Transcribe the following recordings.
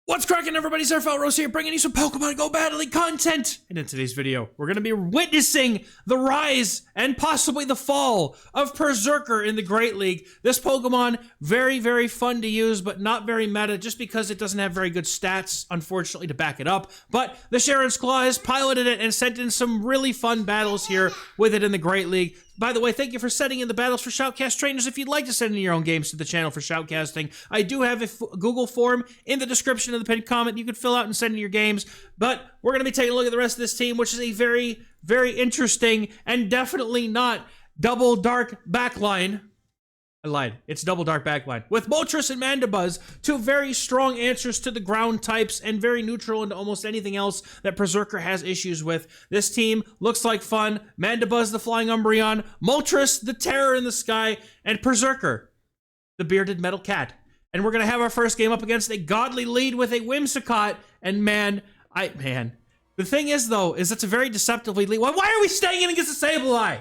What's cracking, everybody? XehrFelrose here, bringing you some Pokemon GO Battle League content. And in today's video, we're going to be witnessing the rise and possibly the fall of Perrserker in the Great League. This Pokemon, very, very fun to use, but not very meta, just because it doesn't have very good stats, unfortunately, to back it up. But the Sharon's Claw has piloted it and sent in some really fun battles here with it in the Great League. By the way, thank you for setting in the battles for Shoutcast trainers. If you'd like to send in your own games to the channel for Shoutcasting, I do have a Google form in the description of the pinned comment. You can fill out and send in your games. But we're going to be taking a look at the rest of this team, which is a very, very interesting and definitely not double dark backline. I lied. It's double dark backline. With Moltres and Mandibuzz, two very strong answers to the ground types and very neutral into almost anything else that Perrserker has issues with. This team looks like fun. Mandibuzz, the Flying Umbreon, Moltres, the Terror in the Sky, and Perrserker, the Bearded Metal Cat. And we're going to have our first game up against a godly lead with a Whimsicott. And man, the thing is, though, is it's a very deceptively lead. Why are we staying in against the Sableye?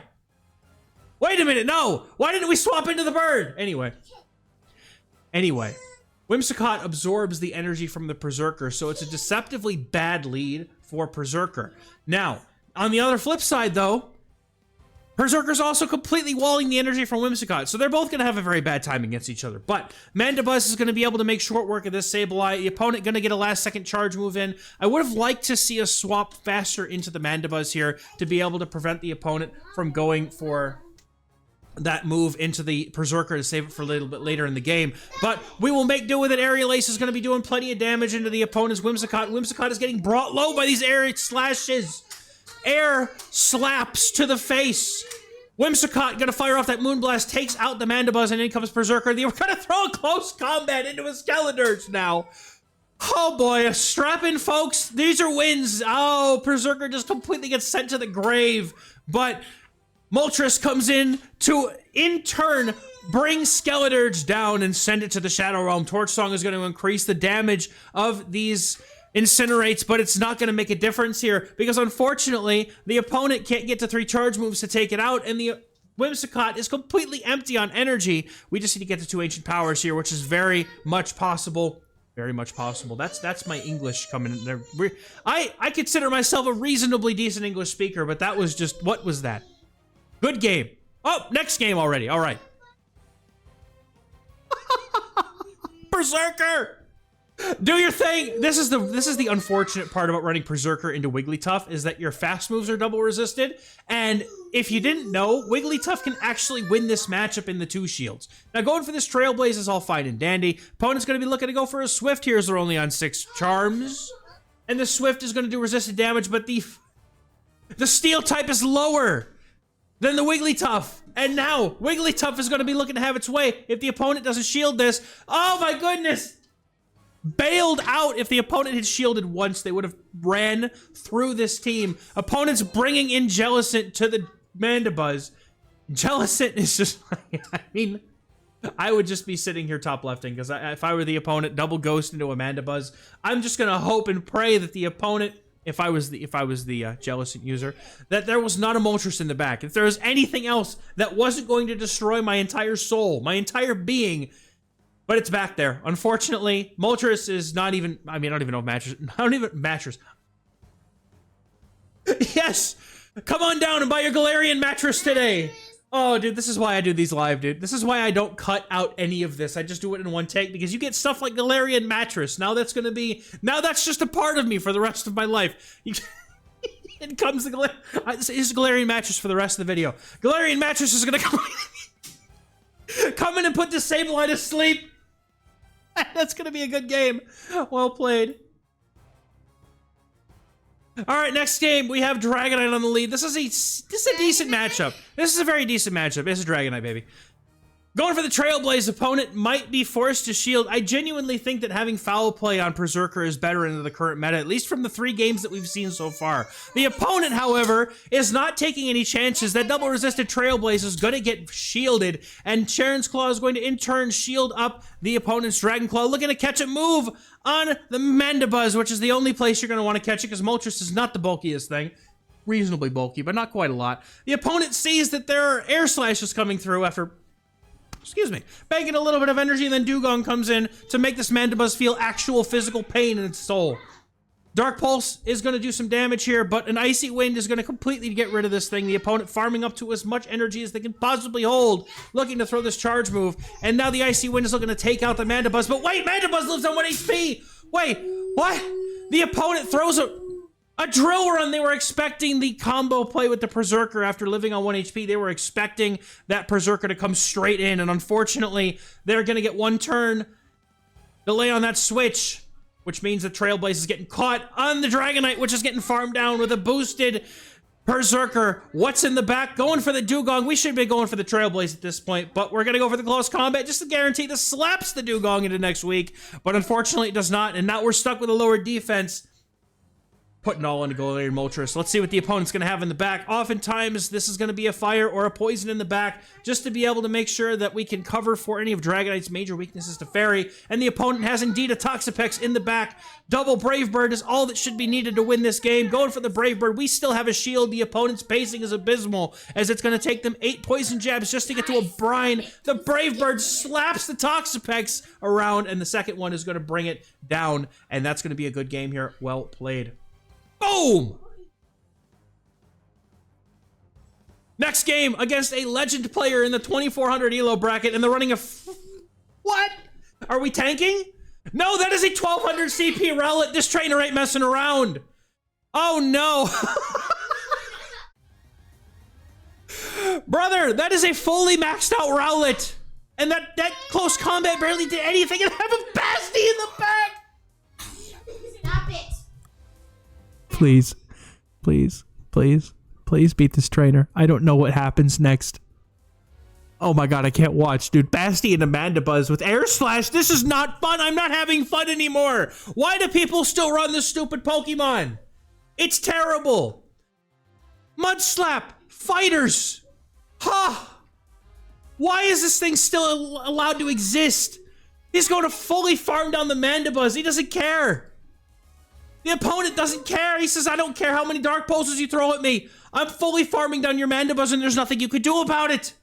Wait a minute, no! Why didn't we swap into the bird? Anyway, Whimsicott absorbs the energy from the Perrserker, so it's a deceptively bad lead for Perrserker. Now, on the other flip side, though, Perrserker's also completely walling the energy from Whimsicott, so they're both going to have a very bad time against each other. But Mandibuzz is going to be able to make short work of this Sableye. The opponent going to get a last-second charge move in. I would have liked to see us swap faster into the Mandibuzz here to be able to prevent the opponent from going for that move into the Perrserker to save it for a little bit later in the game. But we will make do with it. Aerial Ace is going to be doing plenty of damage into the opponent's Whimsicott. Whimsicott is getting brought low by these air slashes. Air slaps to the face. Whimsicott going to fire off that Moonblast, takes out the Mandibuzz, and in comes Perrserker. They're going to throw a close combat into a Skeledirge now. Oh boy, strap in, folks. These are wins. Oh, Perrserker just completely gets sent to the grave. But Moltres comes in to, in turn, bring Skeledirge down and send it to the Shadow Realm. Torch Song is going to increase the damage of these Incinerates, but it's not going to make a difference here because, unfortunately, the opponent can't get to 3 charge moves to take it out, and the Whimsicott is completely empty on energy. We just need to get to 2 Ancient Powers here, which is very much possible. Very much possible. That's my English coming in there. I consider myself a reasonably decent English speaker, but that was just, what was that? Good game. Oh, next game already. All right. Perrserker! Do your thing! This is the unfortunate part about running Perrserker into Wigglytuff, is that your fast moves are double resisted, and if you didn't know, Wigglytuff can actually win this matchup in the 2 shields. Now, going for this Trailblaze is all fine and dandy. Opponent's going to be looking to go for a Swift here as they're only on 6 charms. And the Swift is going to do resisted damage, but the Steel type is lower than the Wigglytuff. And now, Wigglytuff is going to be looking to have its way if the opponent doesn't shield this. Oh my goodness! Bailed out. If the opponent had shielded once, they would have ran through this team. Opponent's bringing in Jellicent to the Mandibuzz. Jellicent is just like, I mean, I would just be sitting here top lefting because if I were the opponent, double ghost into a Mandibuzz. I'm just going to hope and pray that the opponent, if I was the Jellicent user, that there was not a Moltres in the back. If there was anything else that wasn't going to destroy my entire soul, my entire being, but it's back there. Unfortunately, Moltres is not even, I mean, I don't even know if mattress. Yes! Come on down and buy your Galarian mattress today! Oh, dude, this is why I do these live, dude. This is why I don't cut out any of this. I just do it in one take, because you get stuff like Galarian mattress. Now that's just a part of me for the rest of my life. It comes the Galarian, this is Galarian mattress for the rest of the video. Galarian mattress is gonna come in and put this Sableye to sleep. That's gonna be a good game. Well played. All right, next game, we have Dragonite on the lead. This is a decent matchup. This is a very decent matchup. This is Dragonite, baby. Going for the Trailblaze, opponent might be forced to shield. I genuinely think that having Foul Play on Perrserker is better into the current meta, at least from the 3 games that we've seen so far. The opponent, however, is not taking any chances. That double resisted Trailblaze is going to get shielded, and Sharon's Claw is going to in turn shield up the opponent's Dragon Claw, looking to catch a move on the Mandibuzz, which is the only place you're going to want to catch it, because Moltres is not the bulkiest thing. Reasonably bulky, but not quite a lot. The opponent sees that there are air slashes coming through after excuse me, banking a little bit of energy, and then Dewgong comes in to make this Mandibuzz feel actual physical pain in its soul. Dark Pulse is going to do some damage here, but an Icy Wind is going to completely get rid of this thing. The opponent farming up to as much energy as they can possibly hold, looking to throw this charge move. And now the Icy Wind is looking to take out the Mandibuzz. But wait, Mandibuzz lives on 1 HP! Wait, what? The opponent throws a Drill Run. They were expecting the combo play with the Perrserker after living on 1 HP. They were expecting that Perrserker to come straight in. And unfortunately, they're going to get 1 turn delay on that switch, which means the Trailblaze is getting caught on the Dragonite, which is getting farmed down with a boosted Perrserker. What's in the back? Going for the Dewgong. We should be going for the Trailblaze at this point, but we're going to go for the close combat just to guarantee this slaps the Dewgong into next week. But unfortunately, it does not, and now we're stuck with a lower defense. Putting all into Galarian Moltres. Let's see what the opponent's going to have in the back. Oftentimes, this is going to be a fire or a poison in the back, just to be able to make sure that we can cover for any of Dragonite's major weaknesses to Fairy. And the opponent has indeed a Toxapex in the back. Double Brave Bird is all that should be needed to win this game. Going for the Brave Bird. We still have a shield. The opponent's pacing is abysmal, as it's going to take them 8 poison jabs just to get to a brine. The Brave Bird slaps the Toxapex around, and the second one is going to bring it down. And that's going to be a good game here. Well played. Boom! Next game against a legend player in the 2400 elo bracket, and they're running a what? Are we tanking? No, that is a 1200 CP Rowlet. This trainer ain't messing around. Oh no. Brother, that is a fully maxed out Rowlet. And that close combat barely did anything, and have a Basti in the back. Stop it. Please, please, please, please beat this trainer. I don't know what happens next. Oh my god, I can't watch. Dude, Basti and Mandibuzz with Air Slash. This is not fun. I'm not having fun anymore. Why do people still run this stupid Pokemon? It's terrible. Mud Slap. Fighters. Huh. Why is this thing still allowed to exist? He's going to fully farm down the Mandibuzz. He doesn't care. The opponent doesn't care. He says, I don't care how many Dark Pulses you throw at me. I'm fully farming down your Mandibuzz, and there's nothing you could do about it.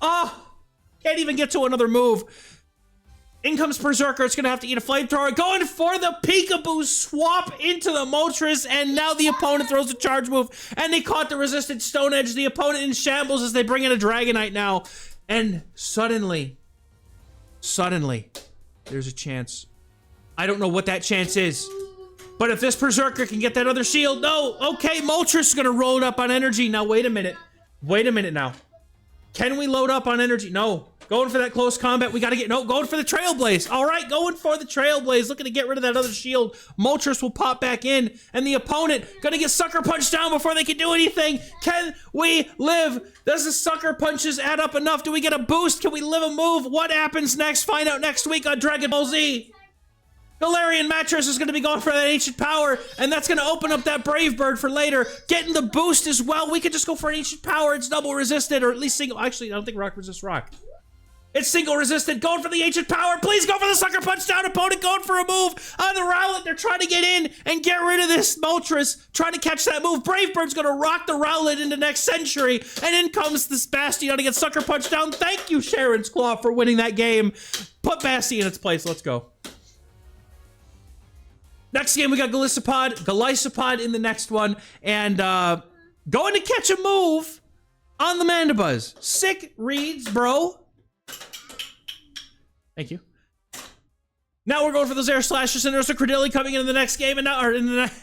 Oh, can't even get to another move. In comes Perrserker. It's going to have to eat a Flamethrower. Going for the Peekaboo swap into the Moltres, and now the opponent throws a charge move, and they caught the resisted Stone Edge. The opponent in shambles as they bring in a Dragonite now. And suddenly, there's a chance. I don't know what that chance is. But if this Perrserker can get that other shield, no. Okay, Moltres is going to roll it up on energy. Now, wait a minute. Wait a minute now. Can we load up on energy? No. Going for that close combat. We got to get... No, going for the Trailblaze. All right, going for the Trailblaze. Looking to get rid of that other shield. Moltres will pop back in. And the opponent going to get Sucker Punched down before they can do anything. Can we live? Does the Sucker Punches add up enough? Do we get a boost? Can we live a move? What happens next? Find out next week on Dragon Ball Z. Galarian Mattress is going to be going for that Ancient Power, and that's going to open up that Brave Bird for later. Getting the boost as well. We could just go for an Ancient Power. It's double resisted, or at least single. Actually, I don't think Rock resists Rock. It's single resisted. Going for the Ancient Power. Please go for the Sucker Punch down. Opponent going for a move on the Rowlet. They're trying to get in and get rid of this Moltres. Trying to catch that move. Brave Bird's going to rock the Rowlet into next century. And in comes this Bastion to get Sucker Punch down. Thank you, Sharon's Claw, for winning that game. Put Basti in its place. Let's go. Next game, we got Golisopod in the next one, and going to catch a move on the Mandibuzz. Sick reads, bro. Thank you. Now we're going for those Air Slashers, and there's a Credilli coming in the next game, and now, or in the next...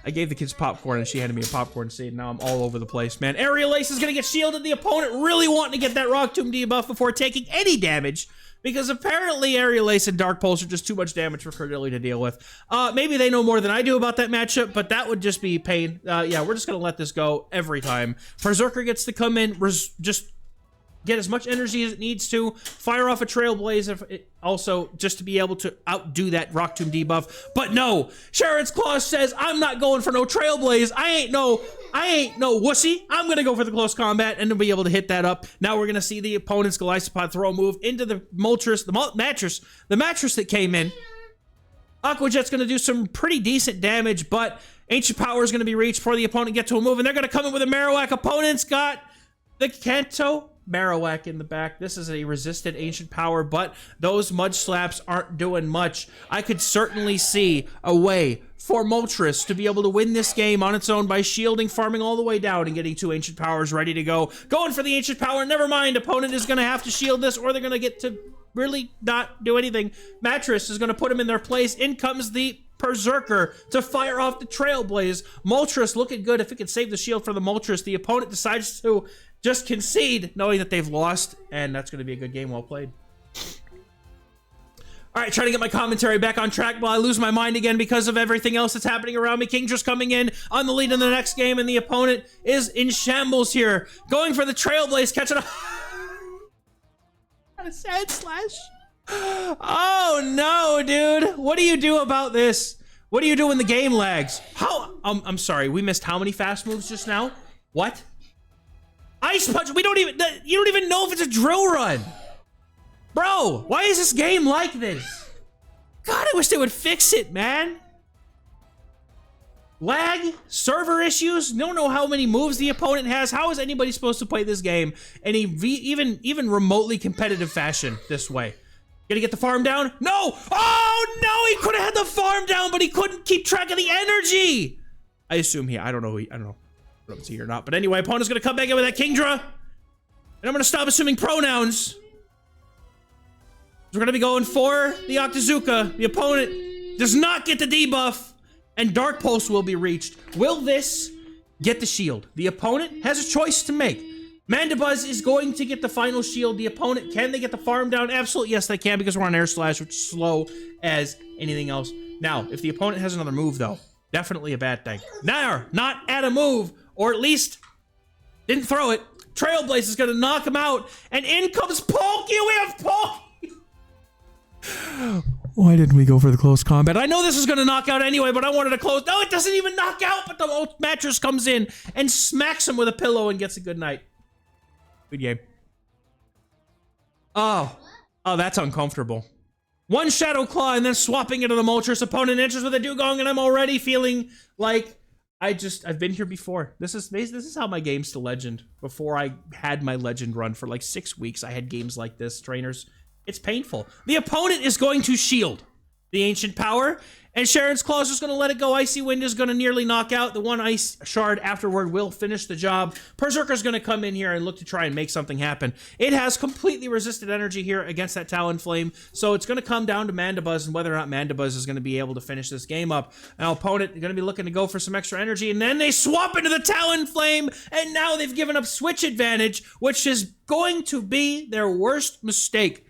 I gave the kids popcorn, and she handed me a popcorn seed. Now I'm all over the place, man. Aerial Ace is going to get shielded. The opponent really wanting to get that Rock Tomb debuff before taking any damage, because apparently Aerial Ace and Dark Pulse are just too much damage for Credilli to deal with. Maybe they know more than I do about that matchup, but that would just be pain. Yeah, we're just going to let this go every time. Perrserker gets to come in, just get as much energy as it needs to, fire off a Trailblaze, also just to be able to outdo that Rock Tomb debuff. But no, Sharon's Claw says, I'm not going for no Trailblaze. I ain't no wussy. I'm going to go for the close combat and to be able to hit that up. Now we're going to see the opponent's Golisopod throw a move into the Moltres, the mattress that came in. Aqua Jet's going to do some pretty decent damage, but Ancient Power is going to be reached before the opponent get to a move, and they're going to come in with a Marowak. Opponent's got the Kanto. Marowak in the back. This is a resisted ancient power, but those mud slaps aren't doing much. I could certainly see a way for Moltres to be able to win this game on its own by shielding, farming all the way down, and getting 2 ancient powers ready to go. Going for the ancient power, never mind. Opponent is going to have to shield this, or they're going to get to really not do anything. Mattress is going to put him in their place. In comes the Perrserker to fire off the Trailblaze. Moltres looking good. If it can save the shield for the Moltres, the opponent decides to just concede, knowing that they've lost, and that's going to be a good game well played. All right, trying to get my commentary back on track while I lose my mind again because of everything else that's happening around me. Kingdra's coming in on the lead in the next game, and the opponent is in shambles here. Going for the Trailblaze, catching a... a sad slash. Oh no, dude. What do you do about this? What do you do when the game lags? How? I'm sorry, we missed how many fast moves just now? What? Ice Punch, you don't even know if it's a drill run. Bro, why is this game like this? God, I wish they would fix it, man. Lag, server issues, don't know how many moves the opponent has. How is anybody supposed to play this game in a even remotely competitive fashion this way? Gonna get the farm down? No! Oh no, he could have had the farm down, but he couldn't keep track of the energy! I assume I don't know if it's here or not. But anyway, opponent's gonna come back in with that Kingdra. And I'm gonna stop assuming pronouns. We're gonna be going for the Octazooka. The opponent does not get the debuff, and Dark Pulse will be reached. Will this get the shield? The opponent has a choice to make. Mandibuzz is going to get the final shield. The opponent, can they get the farm down? Absolutely, yes, they can, because we're on Air Slash, which is slow as anything else. Now, if the opponent has another move, though, definitely a bad thing. Now, not add a move, or at least didn't throw it. Trailblaze is going to knock him out, and in comes Poke. We have Poke. Why didn't we go for the close combat? I know this is going to knock out anyway, but I wanted to close. No, it doesn't even knock out, but the mattress comes in and smacks him with a pillow and gets a good night. Good game. Oh, that's uncomfortable. One Shadow Claw and then swapping into the Moltres. Opponent enters with a Dugong, and I'm already feeling like I've been here before. This is how my games to Legend. Before I had my Legend run for like 6 weeks, I had games like this, trainers. It's painful. The opponent is going to shield the Ancient Power, and Sharon's Claw is just going to let it go. Icy Wind is going to nearly knock out. The one Ice Shard afterward will finish the job. Perrserker's going to come in here and look to try and make something happen. It has completely resisted energy here against that Talonflame, so it's going to come down to Mandibuzz and whether or not Mandibuzz is going to be able to finish this game up. Now, opponent is going to be looking to go for some extra energy, and then they swap into the Talonflame, and now they've given up switch advantage, which is going to be their worst mistake.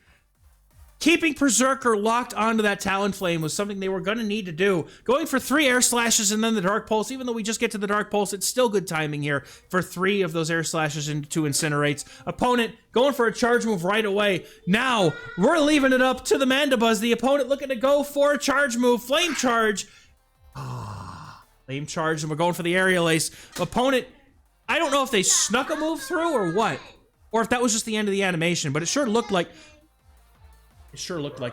Keeping Perrserker locked onto that Talonflame was something they were going to need to do. Going for 3 Air Slashes and then the Dark Pulse. Even though we just get to the Dark Pulse, it's still good timing here for 3 of those Air Slashes into 2 Incinerates. Opponent going for a charge move right away. Now, we're leaving it up to the Mandibuzz. The opponent looking to go for a charge move. Flame Charge. Flame Charge, and we're going for the Aerial Ace. Opponent, I don't know if they snuck a move through or what. Or if that was just the end of the animation, but it sure looked like...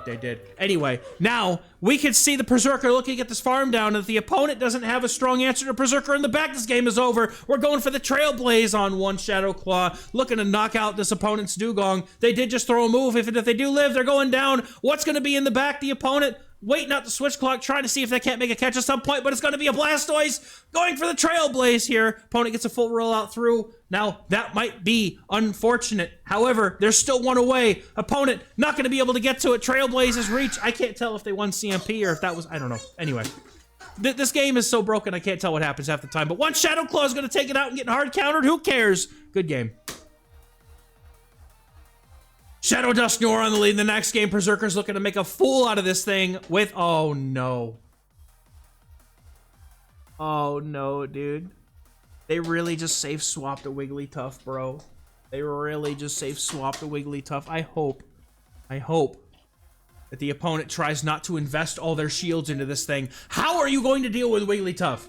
they did. Anyway, now we can see the Perrserker looking to get this farm down, and if the opponent doesn't have a strong answer to Perrserker in the back, this game is over. We're going for the Trailblaze on one Shadow Claw, looking to knock out this opponent's Dugong. They did just throw a move. If they do live, they're going down. What's going to be in the back? The opponent waiting out the switch clock, trying to see if they can't make a catch at some point, but it's going to be a Blastoise going for the Trailblaze here. Opponent gets a full rollout through. Now, that might be unfortunate. However, there's still one away. Opponent not going to be able to get to it. Trailblaze's reach. I can't tell if they won CMP or if that was... I don't know. Anyway, this game is so broken, I can't tell what happens half the time. But one Shadow Claw is going to take it out and get hard countered. Who cares? Good game. Shadow Dusknoir on the lead in the next game. Perrserker's looking to make a fool out of this thing with... Oh, no. Oh, no, dude. They really just safe swapped a Wigglytuff, bro. They really just safe swapped a Wigglytuff. I hope that the opponent tries not to invest all their shields into this thing. How are you going to deal with Wigglytuff?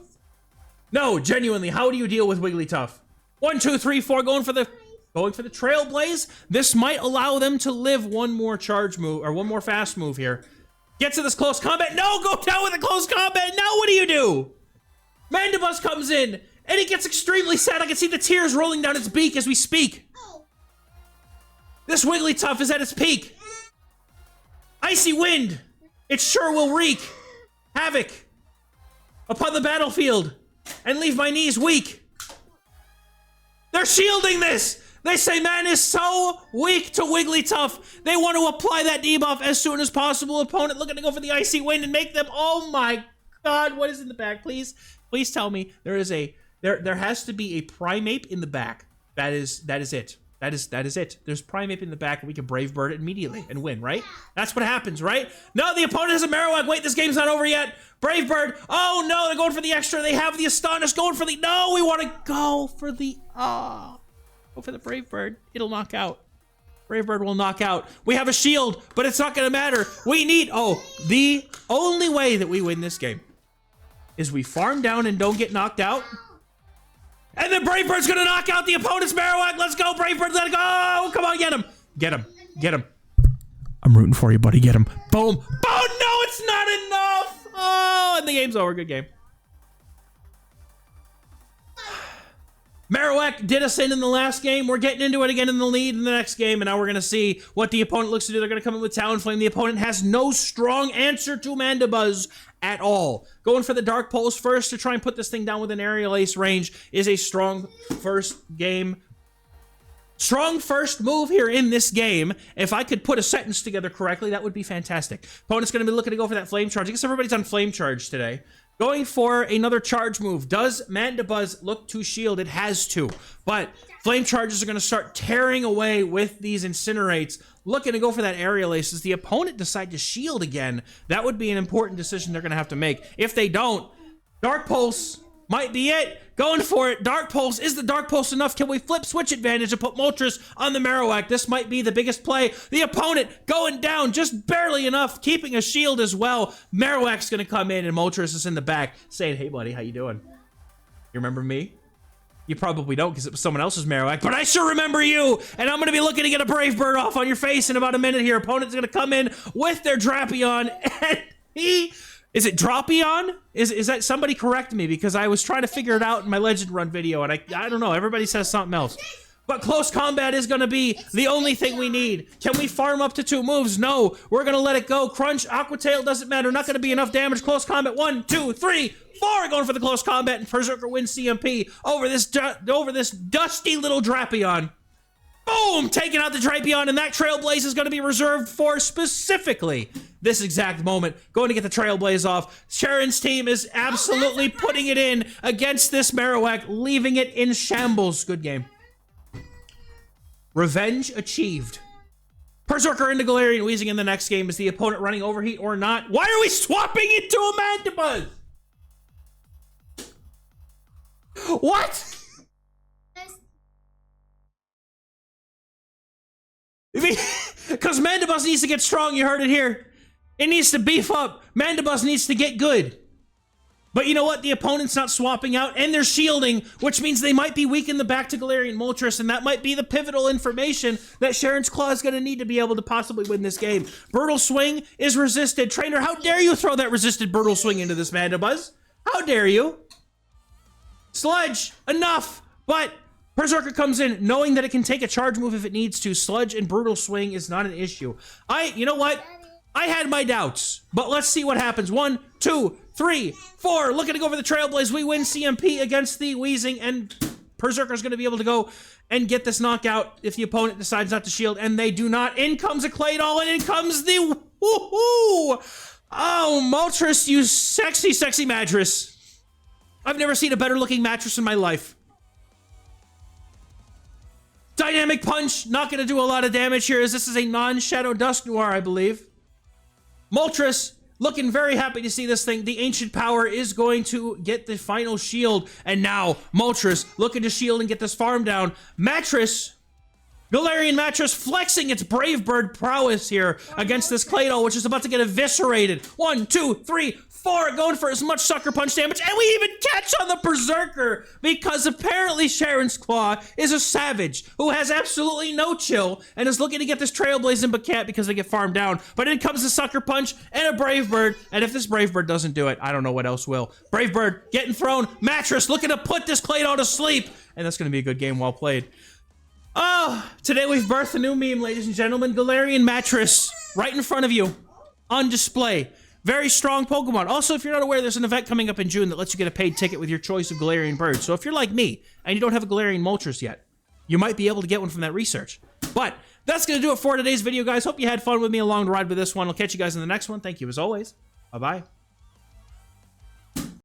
No, genuinely, how do you deal with Wigglytuff? 1, 2, 3, 4, going for the Trailblaze. This might allow them to live one more charge move, or one more fast move here. Get to this close combat. No, go down with a close combat. Now what do? Mandibuzz comes in, and he gets extremely sad. I can see the tears rolling down its beak as we speak. This Wigglytuff is at its peak. Icy Wind. It sure will wreak havoc upon the battlefield and leave my knees weak. They're shielding this. They say man is so weak to Wigglytuff. They want to apply that debuff as soon as possible. Opponent looking to go for the Icy Wind and make them, oh my God, what is in the back? Please tell me there is there has to be a Primeape in the back. That is it. That is it. There's Primeape in the back and we can Brave Bird it immediately and win, right? That's what happens, right? No, the opponent has a Marowak. Wait, this game's not over yet. Brave Bird. Oh no, they're going for the extra. They have the Astonish going for the, no, we want to go for the, go for the Brave Bird. It'll knock out. Brave Bird will knock out. We have a shield, but it's not going to matter. We need, the only way that we win this game is we farm down and don't get knocked out. And then Brave Bird's gonna knock out the opponent's Marowak. Let's go, Brave Bird, let it go. Come on, get him. Get him. Get him. I'm rooting for you, buddy. Get him. Boom. Oh, no, it's not enough. Oh, and the game's over. Good game. Marowak did us in the last game. We're getting into it again in the lead in the next game, and now we're going to see what the opponent looks to do. They're going to come in with Talonflame. The opponent has no strong answer to Mandibuzz at all. Going for the Dark Pulse first to try and put this thing down with an Aerial Ace range is a strong first game. Strong first move here in this game. If I could put a sentence together correctly, that would be fantastic. Opponent's going to be looking to go for that Flame Charge. I guess everybody's on Flame Charge today. Going for another charge move. Does Mandibuzz look to shield? It has to. But Flame Charges are going to start tearing away with these Incinerates. Looking to go for that Aerial Ace. Does the opponent decide to shield again? That would be an important decision they're going to have to make. If they don't, Dark Pulse might be it. Going for it. Dark Pulse. Is the Dark Pulse enough? Can we flip switch advantage and put Moltres on the Marowak? This might be the biggest play. The opponent going down just barely enough, keeping a shield as well. Marowak's going to come in and Moltres is in the back saying, hey, buddy, how you doing? You remember me? You probably don't because it was someone else's Marowak, but I sure remember you, and I'm going to be looking to get a Brave Bird off on your face in about a minute here. Opponent's going to come in with their Drapion, and he... Is it Drapion? Is that, somebody correct me because I was trying to figure it out in my Legend Run video and I don't know, everybody says something else. But close combat is going to be the only thing we need. Can we farm up to 2 moves? No, we're going to let it go. Crunch, Aqua Tail, doesn't matter. Not going to be enough damage. Close combat, 1, 2, 3, 4. Going for the close combat and Perrserker wins CMP over this dusty little Drapion. Boom! Taking out the Drapion, and that Trailblaze is going to be reserved for specifically this exact moment. Going to get the Trailblaze off. Sharon's team is absolutely putting it in against this Marowak, leaving it in shambles. Good game. Revenge achieved. Perrserker into Galarian Weezing in the next game. Is the opponent running Overheat or not? Why are we swapping it to a Mandibuzz? What? Because Mandibuzz needs to get strong, you heard it here. It needs to beef up. Mandibuzz needs to get good. But you know what? The opponent's not swapping out, and they're shielding, which means they might be weak in the back to Galarian Moltres, and that might be the pivotal information that Sharon's Claw is going to need to be able to possibly win this game. Brutal Swing is resisted. Trainer, how dare you throw that resisted Brutal Swing into this Mandibuzz? How dare you? Sludge, enough, but... Perrserker comes in knowing that it can take a charge move if it needs to. Sludge and Brutal Swing is not an issue. You know what? I had my doubts, but let's see what happens. 1, 2, 3, 4. Looking to go for the Trailblaze. We win CMP against the Weezing, and Perrserker's going to be able to go and get this knockout if the opponent decides not to shield, and they do not. In comes a Claydol, and in comes the woohoo! Oh, Moltres, you sexy, sexy mattress. I've never seen a better looking mattress in my life. Dynamic Punch, not going to do a lot of damage here as this is a non-Shadow Dusk Noir, I believe. Moltres, looking very happy to see this thing. The Ancient Power is going to get the final shield. And now, Moltres looking to shield and get this farm down. Mattress, Galarian Mattress flexing its Brave Bird prowess here against this Claydol, which is about to get eviscerated. 1, 2, 3, 4, going for as much Sucker Punch damage, and we even catch on the Perrserker because apparently Sharon's Claw is a savage who has absolutely no chill and is looking to get this Trailblaze in but can't because they get farmed down. But in comes the Sucker Punch and a Brave Bird, and if this Brave Bird doesn't do it, I don't know what else will. Brave Bird getting thrown, Mattress looking to put this Claydol to sleep, and that's going to be a good game well played. Oh, today we've birthed a new meme, ladies and gentlemen. Galarian Mattress, right in front of you, on display. Very strong Pokemon. Also, if you're not aware, there's an event coming up in June that lets you get a paid ticket with your choice of Galarian birds. So if you're like me, and you don't have a Galarian Moltres yet, you might be able to get one from that research. But that's going to do it for today's video, guys. Hope you had fun with me along the ride with this one. I'll catch you guys in the next one. Thank you as always. Bye-bye.